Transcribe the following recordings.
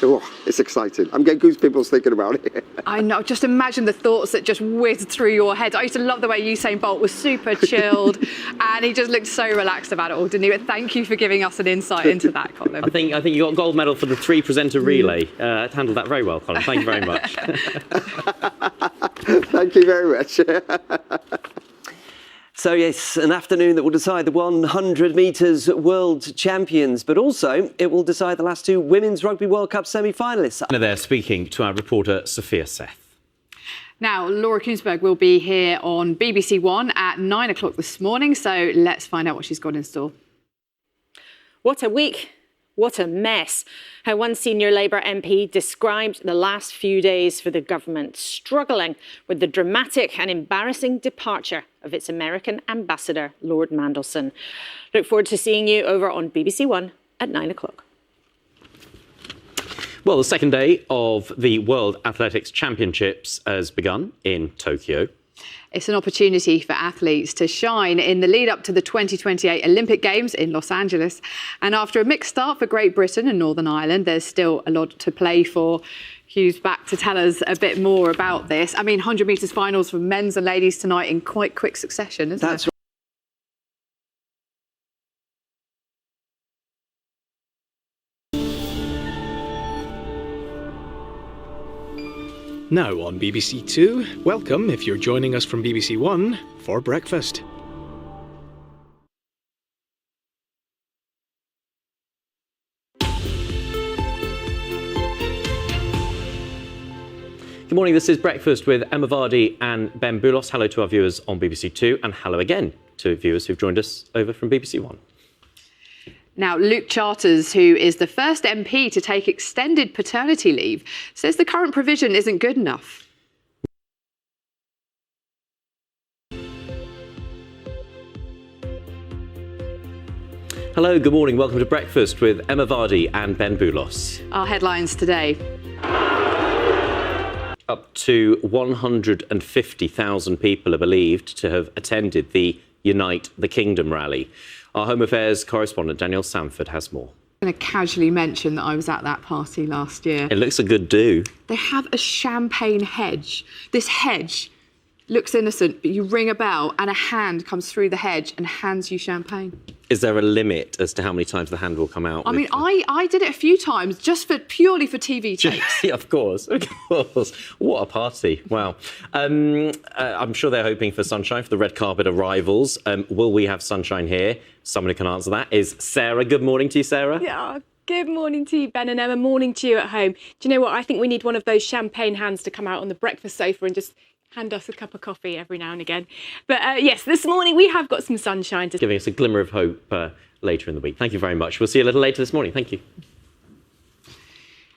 Oh, it's exciting. I'm getting goosebumps thinking about it. I know. Just imagine the thoughts that just whizzed through your head. I used to love the way Usain Bolt was super chilled and he just looked so relaxed about it all, didn't he? But thank you for giving us an insight into that, Colin. I think you got a gold medal for the 3-presenter relay. Handled that very well, Colin. Thank you very much. Thank you very much. So yes, an afternoon that will decide the 100 metres world champions, but also it will decide the last two Women's Rugby World Cup semi-finalists. They're speaking to our reporter, Sophia Seth. Now, Laura Koonsberg will be here on BBC One at 9 o'clock this morning, so let's find out what she's got in store. What a week. What a mess. How one senior Labour MP described the last few days for the government, struggling with the dramatic and embarrassing departure of its American ambassador, Lord Mandelson. Look forward to seeing you over on BBC One at 9 o'clock. Well, the second day of the World Athletics Championships has begun in Tokyo. It's an opportunity for athletes to shine in the lead up to the 2028 Olympic Games in Los Angeles. And after a mixed start for Great Britain and Northern Ireland, there's still a lot to play for. Hugh's back to tell us a bit more about this. I mean, 100 metres finals for men's and ladies tonight in quite quick succession, isn't it? Now on BBC Two, welcome if you're joining us from BBC One for breakfast. Good morning, this is Breakfast with Emma Vardy and BenMBoulos. Hello to our viewers on BBC Two and hello again to viewers who've joined us over from BBC One. Now, Luke Charters, who is the first MP to take extended paternity leave, says the current provision isn't good enough. Hello, good morning. Welcome to Breakfast with Emma Vardy and BenMBoulos. Our headlines today. Up to 150,000 people are believed to have attended the Unite the Kingdom rally. Our Home Affairs correspondent, Danielle Sanford, has more. I'm going to casually mention that I was at that party last year. It looks a good do. They have a champagne hedge. This hedge looks innocent, but you ring a bell and a hand comes through the hedge and hands you champagne. Is there a limit as to how many times the hand will come out? I mean, I did it a few times just purely for TV takes. Yeah, of course. What a party. Wow. I'm sure they're hoping for sunshine for the red carpet arrivals. Will we have sunshine here? Someone who can answer that is Sarah. Good morning to you, Sarah. Yeah, good morning to you, Ben and Emma. Morning to you at home. Do you know what? I think we need one of those champagne hands to come out on the breakfast sofa and just hand us a cup of coffee every now and again. But yes, this morning we have got some sunshine. Giving us a glimmer of hope later in the week. Thank you very much. We'll see you a little later this morning. Thank you.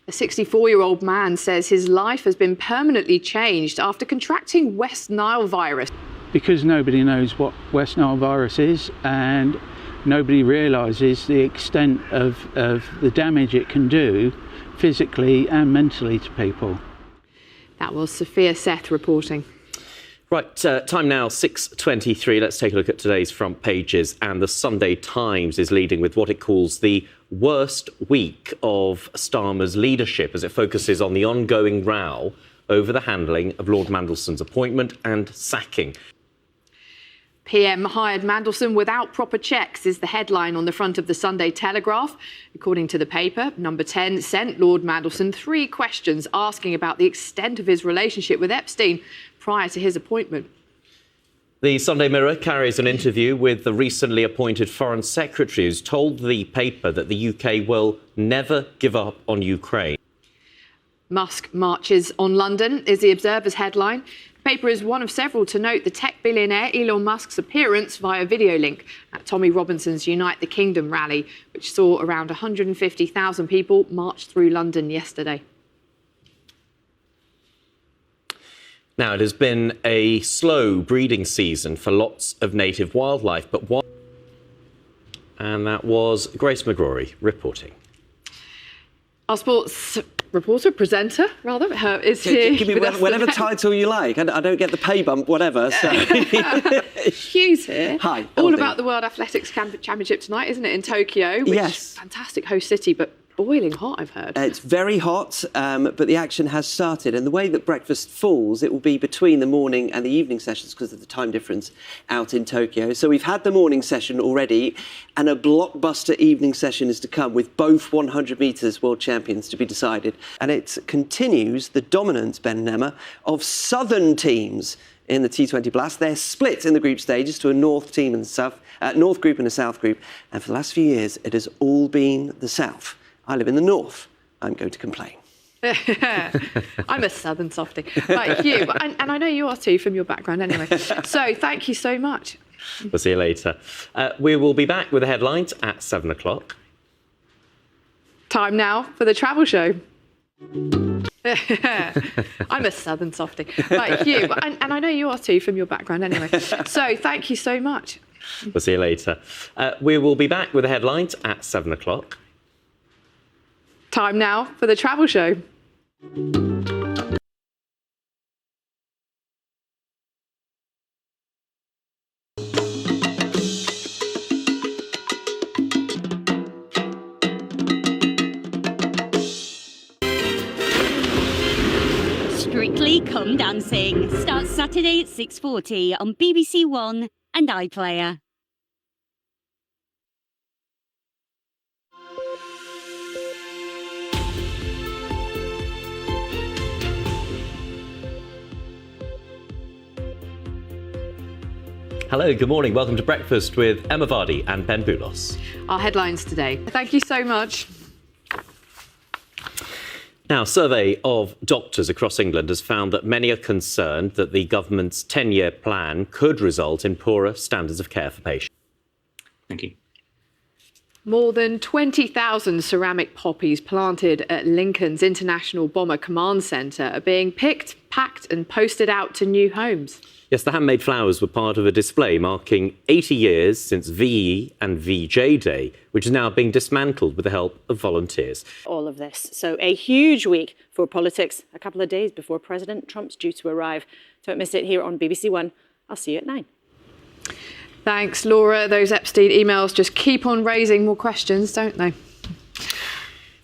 A 64-year-old man says his life has been permanently changed after contracting West Nile virus. Because nobody knows what West Nile virus is and nobody realises the extent of the damage it can do physically and mentally to people. That was Sophia Seth reporting. Right, time now, 6:23. Let's take a look at today's front pages. And the Sunday Times is leading with what it calls the worst week of Starmer's leadership as it focuses on the ongoing row over the handling of Lord Mandelson's appointment and sacking. PM hired Mandelson without proper checks is the headline on the front of the Sunday Telegraph. According to the paper, Number 10 sent Lord Mandelson 3 questions asking about the extent of his relationship with Epstein prior to his appointment. The Sunday Mirror carries an interview with the recently appointed Foreign Secretary who's told the paper that the UK will never give up on Ukraine. Musk marches on London is the Observer's headline. The paper is one of several to note the tech billionaire Elon Musk's appearance via video link at Tommy Robinson's Unite the Kingdom rally, which saw around 150,000 people march through London yesterday. Now, it has been a slow breeding season for lots of native wildlife, but one... And that was Grace McGrory reporting. Our sports presenter, is here. Give me whatever title you like. I don't get the pay bump, whatever. So. Hugh's here. Hi. All about the World Athletics Championship tonight, isn't it, in Tokyo? Which, yes. Fantastic host city, but boiling hot, I've heard. It's very hot, but the action has started. And the way that breakfast falls, it will be between the morning and the evening sessions because of the time difference out in Tokyo. So we've had the morning session already, and a blockbuster evening session is to come with both 100 metres world champions to be decided. And it continues the dominance, Ben and Emma, of southern teams in the T20 Blast. They're split in the group stages to a north team and north group and a south group. And for the last few years, it has all been the south. I live in the north. I'm going to complain. I'm a southern softie. Right, Hugh, and I know you are too from your background anyway. So thank you so much. We'll see you later. We will be back with the headlines at 7 o'clock. Time now for the travel show. I'm a southern softie. Right, Hugh, and I know you are too from your background anyway. So thank you so much. We'll see you later. We will be back with the headlines at 7 o'clock. Time now for the travel show. Strictly Come Dancing starts Saturday at 6:40 on BBC One and iPlayer. Hello, good morning. Welcome to Breakfast with Emma Vardy and BenMBoulos. Our headlines today. Thank you so much. Now, a survey of doctors across England has found that many are concerned that the government's 10-year plan could result in poorer standards of care for patients. Thank you. More than 20,000 ceramic poppies planted at Lincoln's International Bomber Command Centre are being picked, packed and posted out to new homes. Yes, the handmade flowers were part of a display marking 80 years since VE and VJ Day, which is now being dismantled with the help of volunteers. All of this. So a huge week for politics, a couple of days before President Trump's due to arrive. Don't miss it here on BBC One. I'll see you at 9. Thanks, Laura. Those Epstein emails just keep on raising more questions, don't they?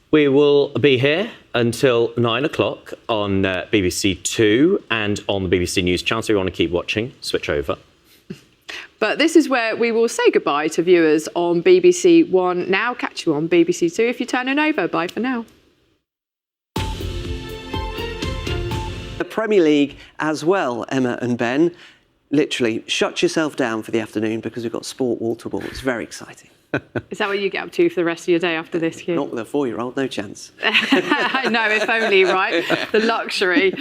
We will be here until 9 o'clock on BBC Two and on the BBC News channel. So if you want to keep watching, switch over. But this is where we will say goodbye to viewers on BBC One now. Catch you on BBC Two if you're turning over. Bye for now. The Premier League as well, Emma and Ben. Literally, shut yourself down for the afternoon because we've got sport wall to wall. It's very exciting. Is that what you get up to for the rest of your day after this, Hugh? Not with a 4-year-old, no chance. I know, if only, right? The luxury.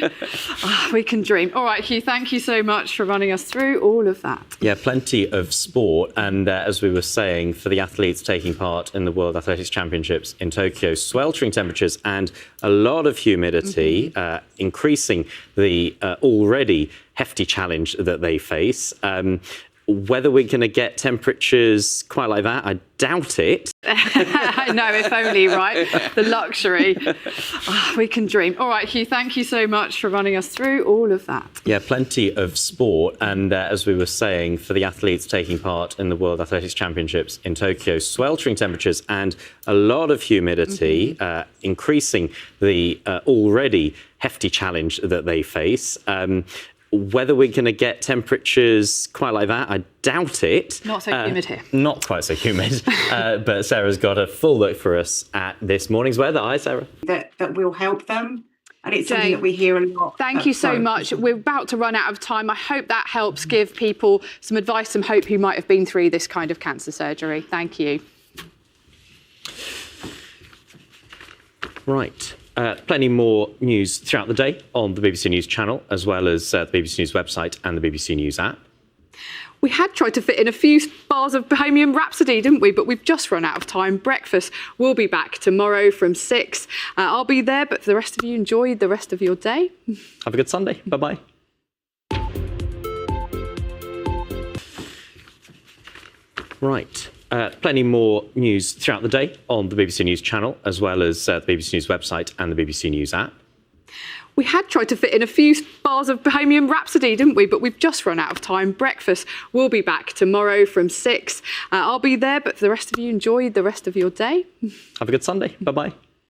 Oh, we can dream. All right, Hugh, thank you so much for running us through all of that. Yeah, plenty of sport. And as we were saying, for the athletes taking part in the World Athletics Championships in Tokyo, sweltering temperatures and a lot of humidity, increasing the already hefty challenge that they face. Whether we're going to get temperatures quite like that, I doubt it. I know, if only, right? The luxury. Oh, we can dream. All right, Hugh, thank you so much for running us through all of that. Yeah, plenty of sport. And as we were saying, for the athletes taking part in the World Athletics Championships in Tokyo, sweltering temperatures and a lot of humidity, increasing the already hefty challenge that they face. Whether we're going to get temperatures quite like that, I doubt it. Not so humid here. Not quite so humid. But Sarah's got a full look for us at this morning's weather. Hi, Sarah. That will help them. And it's something that we hear a lot. Thank you so much. We're about to run out of time. I hope that helps give people some advice, some hope who might have been through this kind of cancer surgery. Thank you. Right. Plenty more news throughout the day on the BBC News channel, as well as the BBC News website and the BBC News app. We had tried to fit in a few bars of Bohemian Rhapsody, didn't we? But we've just run out of time. Breakfast will be back tomorrow from 6. I'll be there, but for the rest of you, enjoy the rest of your day. Have a good Sunday. Bye-bye. Right. Plenty more news throughout the day on the BBC News channel, as well as the BBC News website and the BBC News app. We had tried to fit in a few bars of Bohemian Rhapsody, didn't we? But we've just run out of time. Breakfast will be back tomorrow from 6. I'll be there, but for the rest of you, enjoy the rest of your day. Have a good Sunday. Bye-bye.